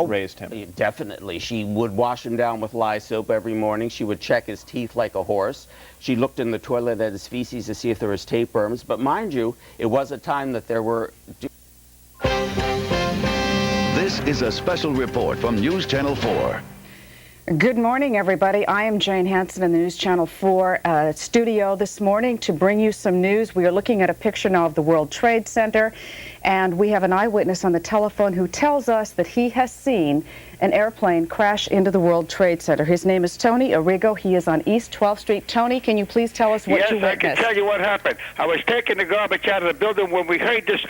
raised him? Definitely. She would wash him down with lye soap every morning. She would check his teeth like a horse. She looked in the toilet at his feces to see if there was tapeworms. But mind you, it was a time that there were... This is a special report from News Channel 4. Good morning, everybody. I am Jane Hansen in the News Channel 4 studio this morning to bring you some news. We are looking at a picture now of the World Trade Center, and we have an eyewitness on the telephone who tells us that he has seen an airplane crash into the World Trade Center. His name is Tony Arrigo. He is on East 12th Street. Tony, can you please tell us what you witnessed? Yes, I can tell you what happened. I was taking the garbage out of the building when we heard this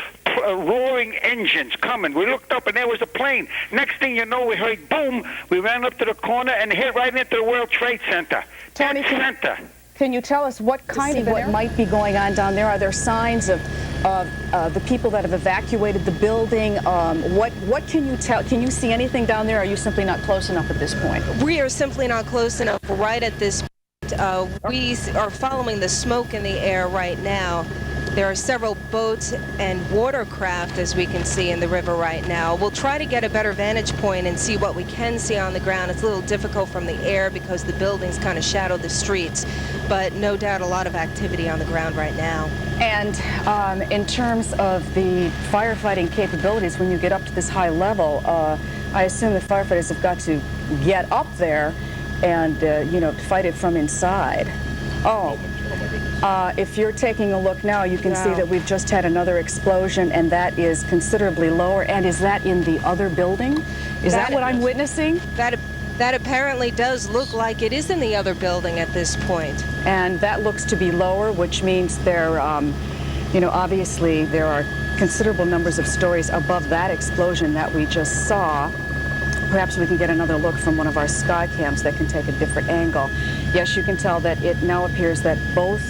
roaring engines coming. We looked up and there was a plane. Next thing you know, we heard boom. We ran up to the corner and hit right into the World Trade Center. Tony, can you tell us what kind of what might be going on down there? Are there signs of the people that have evacuated the building? What can you tell? Can you see anything down there? Or are you simply not close enough at this point? We are simply not close enough right at this point. We are following the smoke in the air right now. There are several boats and watercraft, as we can see, in the river right now. We'll try to get a better vantage point and see what we can see on the ground. It's a little difficult from the air because the buildings kind of shadow the streets, but no doubt a lot of activity on the ground right now. And in terms of the firefighting capabilities, when you get up to this high level, I assume the firefighters have got to get up there and, you know, fight it from inside. If you're taking a look now, you can see that we've just had another explosion, and that is considerably lower. And is that in the other building? Is that what I'm witnessing? That apparently does look like it is in the other building at this point. And that looks to be lower, which means there, you know, obviously there are considerable numbers of stories above that explosion that we just saw. Perhaps we can get another look from one of our sky cams that can take a different angle. Yes, you can tell that it now appears that both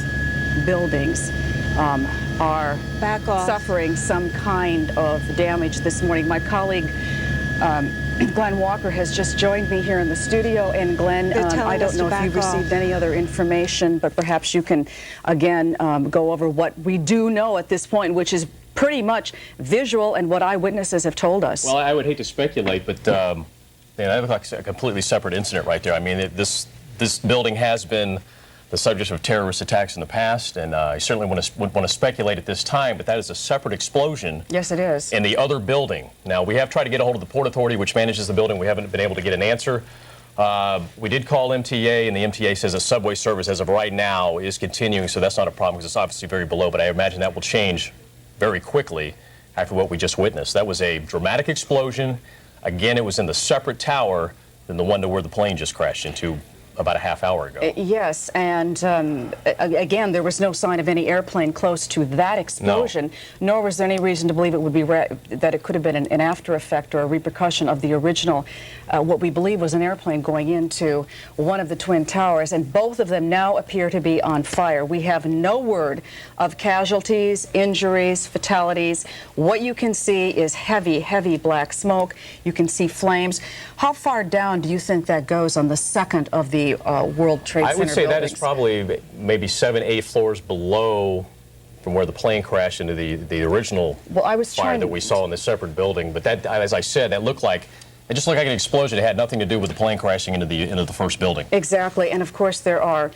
buildings are suffering some kind of damage this morning. My colleague Glenn Walker has just joined me here in the studio, and Glenn, I don't know if you've received any other information, but perhaps you can again go over what we do know at this point, which is pretty much visual and what eyewitnesses have told us. Well, I would hate to speculate, but that looks like a completely separate incident right there. I mean, this building has been the subject of terrorist attacks in the past, and I certainly wouldn't want to speculate at this time, but that is a separate explosion. Yes, it is. In the other building. Now, we have tried to get a hold of the Port Authority, which manages the building. We haven't been able to get an answer. We did call MTA, and the MTA says that subway service, as of right now, is continuing, so that's not a problem because it's obviously very below, but I imagine that will change very quickly after what we just witnessed. That was a dramatic explosion. Again, it was in the separate tower than the one to where the plane just crashed into about a half hour ago. Yes, and again, there was no sign of any airplane close to that explosion, nor was there any reason to believe it would be that it could have been an after effect or a repercussion of the original, what we believe was an airplane going into one of the Twin Towers, and both of them now appear to be on fire. We have no word of casualties, injuries, fatalities. What you can see is heavy, heavy black smoke. You can see flames. How far down do you think that goes on the second of the World Trade Center I would say buildings? that is probably maybe 7, 8 floors below from where the plane crashed into the original fire that we saw in the separate building. But that, as I said, it just looked like an explosion. It had nothing to do with the plane crashing into the first building. Exactly, and of course there are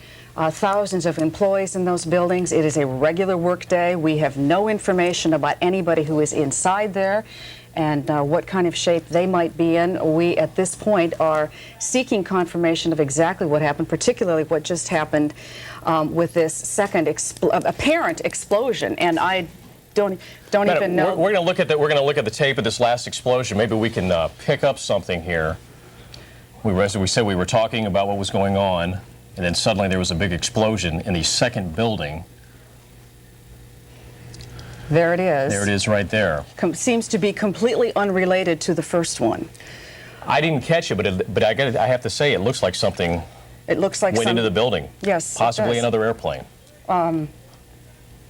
thousands of employees in those buildings. It is a regular work day. We have no information about anybody who is inside there and what kind of shape they might be in. We, at this point, are seeking confirmation of exactly what happened, particularly what just happened with this second apparent explosion. And I don't even know. We're going to look at the tape of this last explosion. Maybe we can pick up something here. As we said, we were talking about what was going on, and then suddenly there was a big explosion in the second building. There it is. There it is right there. Seems to be completely unrelated to the first one. I didn't catch it, but I have to say it looks like something went into the building. Yes, possibly another airplane.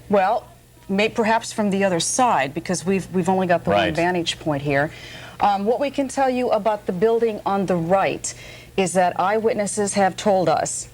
Well, perhaps from the other side, because we've only got the one vantage point here. What we can tell you about the building on the right is that eyewitnesses have told us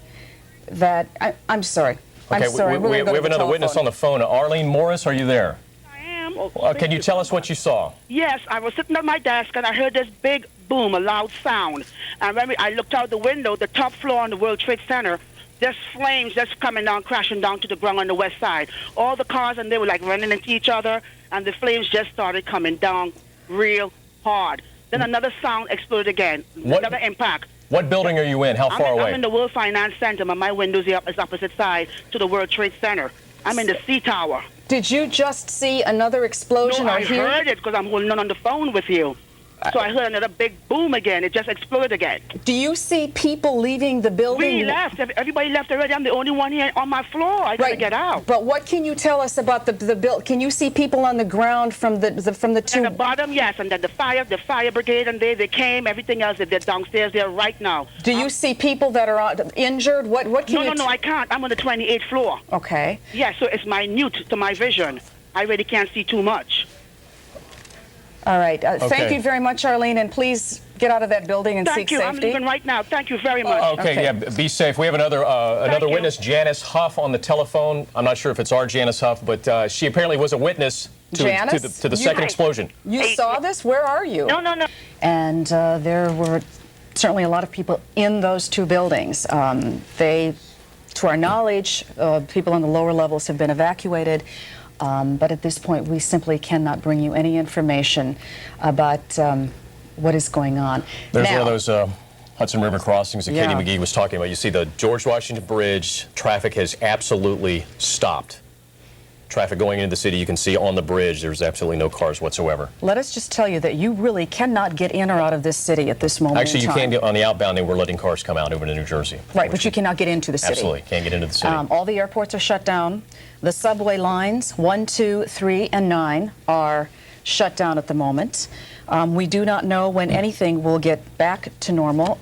that I'm sorry. Okay, I'm sorry. we have another witness on the phone. Arlene Morris, are you there? I am. Can you tell us what you saw? Yes, I was sitting at my desk and I heard this big boom, a loud sound. And when I looked out the window, the top floor on the World Trade Center, there's flames just coming down, crashing down to the ground on the west side. All the cars, and they were like running into each other, and the flames just started coming down real hard. Then another sound exploded again, another impact. What building are you in? How far away? I'm in the World Finance Center, but my window's is opposite side to the World Trade Center. I'm in the C Tower. Did you just see another explosion? No, I heard it because I'm holding on the phone with you. So I heard another big boom again. It just exploded again. Do you see people leaving the building? We left. Everybody left already. I'm the only one here on my floor. I gotta get out. But what can you tell us about the build? Can you see people on the ground from the two? At the bottom, yes, and then the fire brigade, and they came. Everything else, they're downstairs there right now. Do you see people that are injured? What can you? No, I can't. I'm on the 28th floor. Okay. Yeah, so it's minute to my vision. I really can't see too much. All right. Thank you very much, Arlene, and please get out of that building and seek safety. Thank you. I'm leaving right now. Thank you very much. Okay, yeah, be safe. We have another witness, Janice Huff, on the telephone. I'm not sure if it's our Janice Huff, but she apparently was a witness to the second explosion. You saw this? Where are you? No. And there were certainly a lot of people in those two buildings. To our knowledge, people on the lower levels have been evacuated. But at this point, we simply cannot bring you any information about what is going on. There's one of those Hudson River crossings that Katie McGee was talking about. You see the George Washington Bridge, traffic has absolutely stopped. Traffic going into the city, you can see on the bridge, there's absolutely no cars whatsoever. Let us just tell you that you really cannot get in or out of this city at this moment Actually, you can get on the outbound, and we're letting cars come out over to New Jersey. Right, but you cannot get into the city. Absolutely, can't get into the city. All the airports are shut down. The subway lines, 1, 2, 3, and 9, are shut down at the moment. We do not know when anything will get back to normal.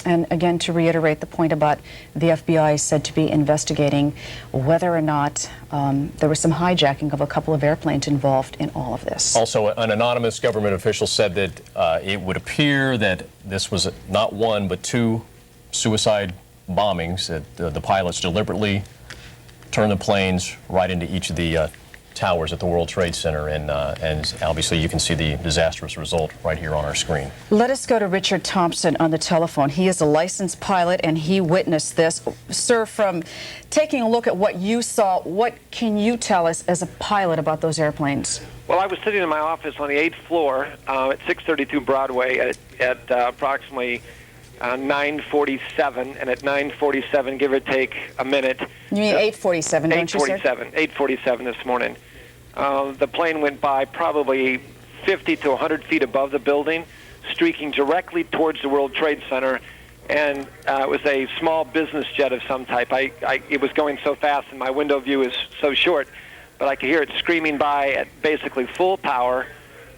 And again, to reiterate the point about the FBI is said to be investigating whether or not there was some hijacking of a couple of airplanes involved in all of this. Also, an anonymous government official said that it would appear that this was not one but two suicide bombings, that the pilots deliberately turned the planes right into each of the towers at the World Trade Center, and obviously you can see the disastrous result right here on our screen. Let us go to Richard Thompson on the telephone. He is a licensed pilot and he witnessed this. Sir, from taking a look at what you saw, what can you tell us as a pilot about those airplanes? Well, I was sitting in my office on the 8th floor at 632 Broadway at approximately 9:47, and at 9:47, give or take a minute. You mean 8:47, don't you, sir? 8:47 this morning. The plane went by probably 50 to 100 feet above the building, streaking directly towards the World Trade Center, and it was a small business jet of some type. It was going so fast, and my window view is so short, but I could hear it screaming by at basically full power,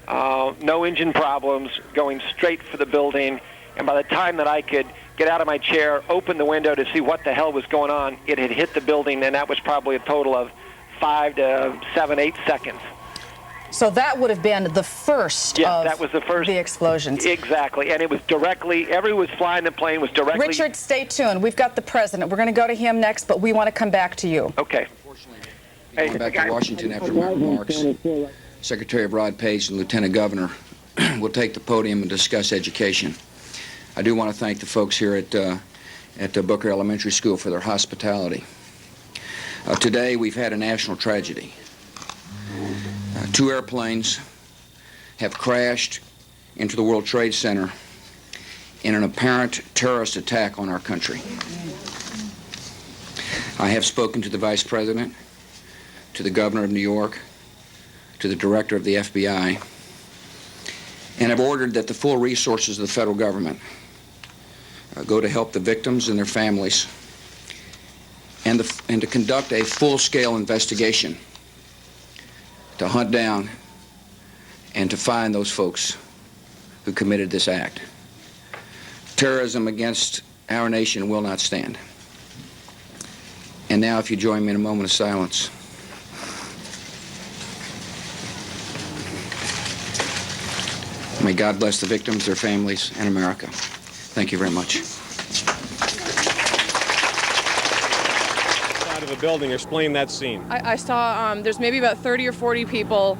no engine problems, going straight for the building. And by the time that I could get out of my chair, open the window to see what the hell was going on, it had hit the building, and that was probably a total of 5 to 7, 8 seconds. So that would have been the first that was the first. The explosions. Exactly, and it was directly, everyone was flying the plane was directly... Richard, stay tuned. We've got the president. We're going to go to him next, but we want to come back to you. Okay. Going back to Washington after my remarks, Secretary of Rod Pace and Lieutenant Governor will take the podium and discuss education. I do want to thank the folks here at Booker Elementary School for their hospitality. Today we've had a national tragedy. 2 airplanes have crashed into the World Trade Center in an apparent terrorist attack on our country. I have spoken to the Vice President, to the Governor of New York, to the Director of the FBI, and have ordered that the full resources of the federal government go to help the victims and their families, and to conduct a full-scale investigation to hunt down and to find those folks who committed this act. Terrorism against our nation will not stand. And now, if you join me in a moment of silence. May God bless the victims, their families, and America. Thank you very much. the building. Explain that scene. I saw there's maybe about 30 or 40 people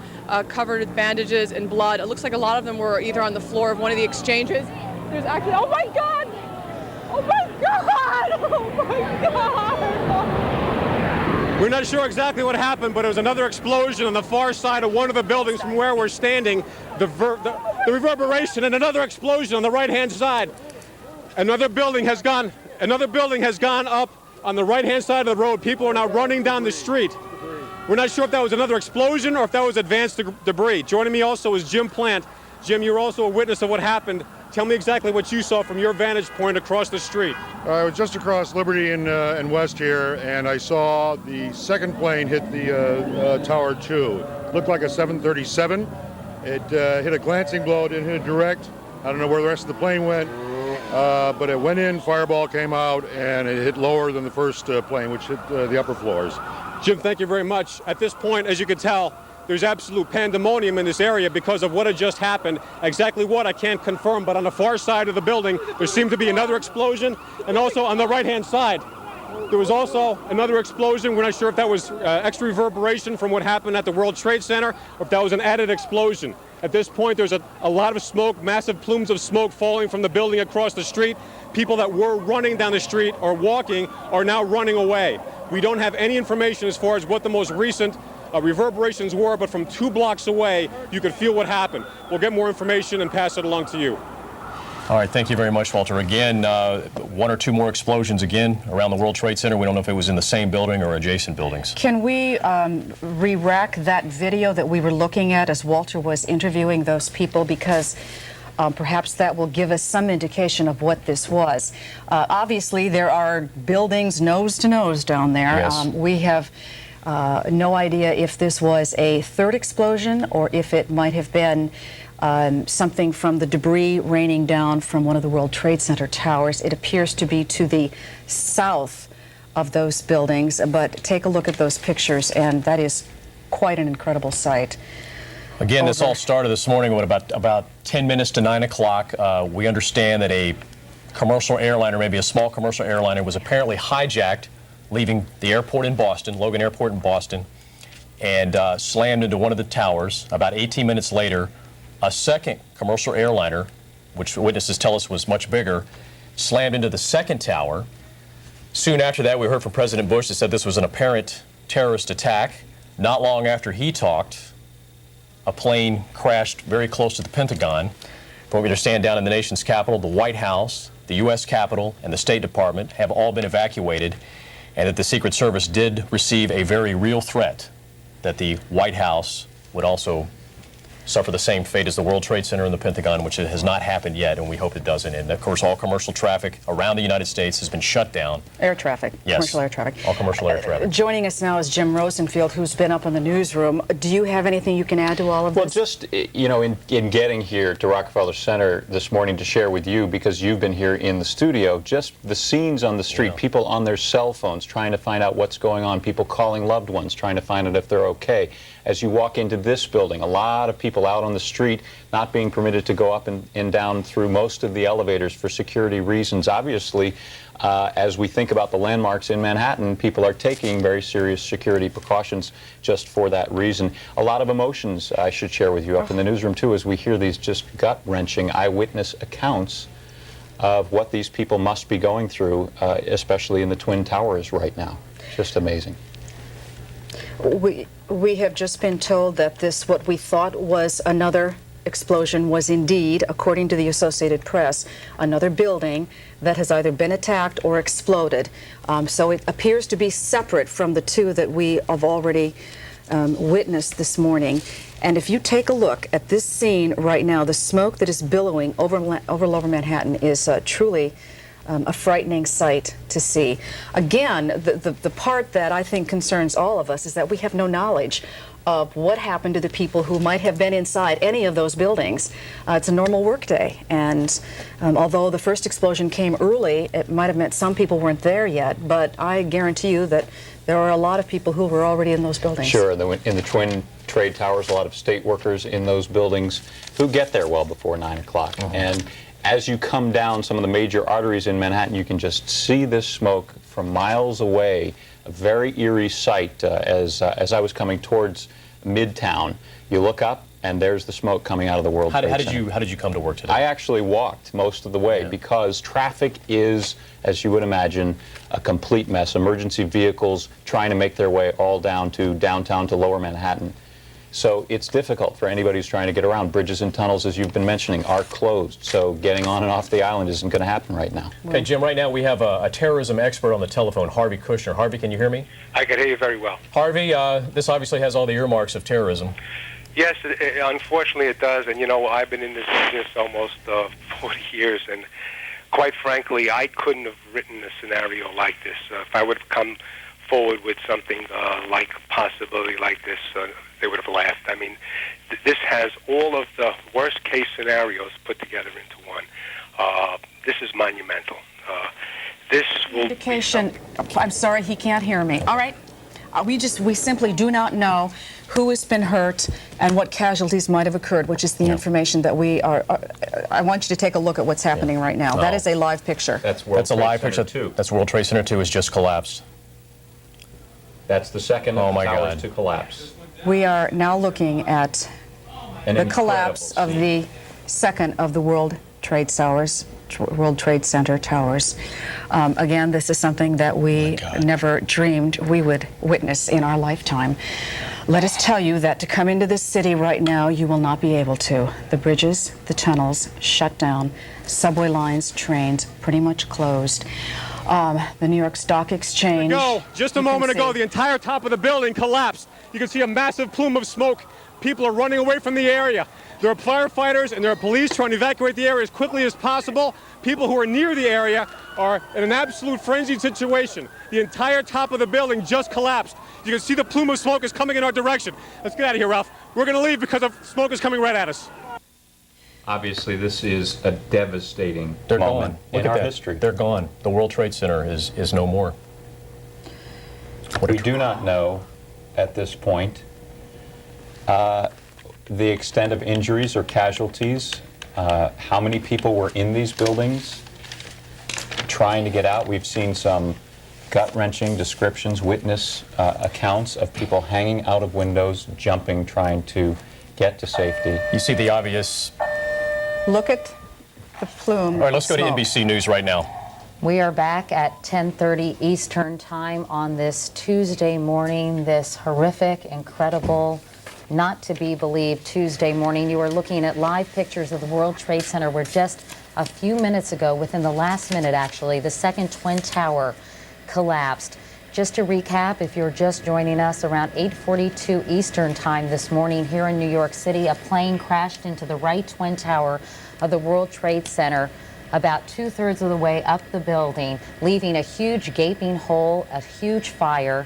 covered with bandages and blood. It looks like a lot of them were either on the floor of one of the exchanges. There's actually, oh my God! Oh my God! Oh my God! We're not sure exactly what happened, but there was another explosion on the far side of one of the buildings from where we're standing. The reverberation and another explosion on the right-hand side. Another building has gone up on the right-hand side of the road. People are now running down the street. We're not sure if that was another explosion or if that was advanced debris. Joining me also is Jim Plant. Jim, you're also a witness of what happened. Tell me exactly what you saw from your vantage point across the street. I was just across Liberty and West here, and I saw the second plane hit the Tower 2. It looked like a 737. It hit a glancing blow. It didn't hit it direct. I don't know where the rest of the plane went, but it went in, fireball came out, and it hit lower than the first plane, which hit the upper floors. Jim, thank you very much. At this point, as you can tell, there's absolute pandemonium in this area because of what had just happened. Exactly what, I can't confirm, but on the far side of the building, there seemed to be another explosion, and also on the right-hand side, there was also another explosion. We're not sure if that was extra reverberation from what happened at the World Trade Center, or if that was an added explosion. At this point, there's a lot of smoke, massive plumes of smoke falling from the building across the street. People that were running down the street or walking are now running away. We don't have any information as far as what the most recent reverberations were, but from 2 blocks away, you could feel what happened. We'll get more information and pass it along to you. All right, thank you very much, Walter. Again, 1 or 2 more explosions again around the World Trade Center. We don't know if it was in the same building or adjacent buildings. Can we re-rack that video that we were looking at as Walter was interviewing those people, because perhaps that will give us some indication of what this was. Obviously, there are buildings nose to nose down there. Yes. We have no idea if this was a third explosion or if it might have been something from the debris raining down from one of the World Trade Center towers. It appears to be to the south of those buildings, but take a look at those pictures, and that is quite an incredible sight. Again, this all started this morning at about 10 minutes to 9 o'clock. We understand that a commercial airliner, maybe a small commercial airliner, was apparently hijacked leaving the airport in Boston, Logan Airport in Boston, and slammed into one of the towers. About 18 minutes later, a second commercial airliner, which witnesses tell us was much bigger, slammed into the second tower. Soon after that, we heard from President Bush that said this was an apparent terrorist attack. Not long after he talked, a plane crashed very close to the Pentagon. From what we understand, down in the nation's capital, the White House, the U.S. Capitol, and the State Department have all been evacuated, and that the Secret Service did receive a very real threat that the White House would also suffer the same fate as the World Trade Center and the Pentagon, which has not happened yet, and we hope it doesn't. And of course, all commercial traffic around the United States has been shut down. Air traffic, yes. Commercial air traffic. All commercial air traffic. Joining us now is Jim Rosenfield, who's been up in the newsroom. Do you have anything you can add to all of this? Well, just, you know, in getting here to Rockefeller Center this morning to share with you, because you've been here in the studio, just the scenes on the street, people on their cell phones trying to find out what's going on, people calling loved ones trying to find out if they're okay. As you walk into this building, a lot of people out on the street not being permitted to go up and down through most of the elevators for security reasons. Obviously, as we think about the landmarks in Manhattan, people are taking very serious security precautions just for that reason. A lot of emotions I should share with you up in the newsroom, too, as we hear these just gut-wrenching eyewitness accounts of what these people must be going through, especially in the Twin Towers right now. Just amazing. We have just been told that this, what we thought was another explosion, was indeed, according to the Associated Press, another building that has either been attacked or exploded. So it appears to be separate from the two that we have already witnessed this morning. And if you take a look at this scene right now, the smoke that is billowing over Lower Manhattan is truly a frightening sight to see. Again, the part that I think concerns all of us is that we have no knowledge of what happened to the people who might have been inside any of those buildings. It's a normal work day, and although the first explosion came early, it might have meant some people weren't there yet, but I guarantee you that there are a lot of people who were already in those buildings. Sure, in the Twin Trade Towers, a lot of state workers in those buildings who get there well before 9 o'clock. And as you come down some of the major arteries in Manhattan, you can just see this smoke from miles away a very eerie sight as I was coming towards Midtown. You look up, and there's the smoke coming out of the World Trade Center. How did you come to work today? I actually walked most of the way because traffic is, as you would imagine, a complete mess. Emergency vehicles trying to make their way all down to downtown to lower Manhattan. So it's difficult for anybody who's trying to get around. Bridges and tunnels, as you've been mentioning, are closed. So getting on and off the island isn't going to happen right now. Okay, Jim, right now we have a terrorism expert on the telephone, Harvey Kushner. Harvey, can you hear me? I can hear you very well. Harvey, this obviously has all the earmarks of terrorism. Yes, unfortunately it does. And, you know, I've been in this business almost 40 years, and quite frankly, I couldn't have written a scenario like this. If I would have come forward with something like a possibility like this, they would have laughed. I mean, this has all of the worst-case scenarios put together into one. This is monumental. This will indication. I'm sorry, he can't hear me. All right. We simply do not know who has been hurt and what casualties might have occurred, which is the information that we are. I want you to take a look at what's happening right now. That is a live picture. That's a live picture too. That's World Trade Center 2 has just collapsed. That's the second of the towers to collapse. We are now looking at the collapse of the second of the World Trade Center towers. Again, this is something that we never dreamed we would witness in our lifetime. Let us tell you that to come into this city right now, you will not be able to. The bridges, the tunnels, shut down. Subway lines, trains, pretty much closed. The New York Stock Exchange. Just a moment ago, the entire top of the building collapsed. You can see a massive plume of smoke. People are running away from the area. There are firefighters and there are police trying to evacuate the area as quickly as possible. People who are near the area are in an absolute frenzied situation. The entire top of the building just collapsed. You can see the plume of smoke is coming in our direction. Let's get out of here, Ralph. We're going to leave because the smoke is coming right at us. Obviously, this is a devastating moment in our history. They're gone. The World Trade Center is no more. We do not know at this point the extent of injuries or casualties, how many people were in these buildings trying to get out. We've seen some gut-wrenching descriptions, witness accounts of people hanging out of windows, jumping, trying to get to safety. You see the obvious. Look at the plume. All right, let's go to NBC News right now. We are back at 10:30 Eastern Time on this Tuesday morning, this horrific, incredible, not to be believed Tuesday morning. You are looking at live pictures of the World Trade Center where just a few minutes ago, within the last minute actually, the second Twin Tower collapsed. Just to recap, if you're just joining us, around 8:42 Eastern Time this morning here in New York City, a plane crashed into the right Twin Tower of the World Trade Center about 2/3 of the way up the building, leaving a huge gaping hole, a huge fire,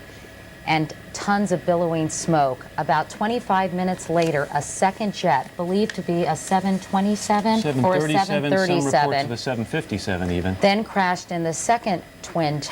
and tons of billowing smoke. About 25 minutes later, a second jet, believed to be a 727 or a 737, some reports of a 757 even, then crashed in the second Twin Tower.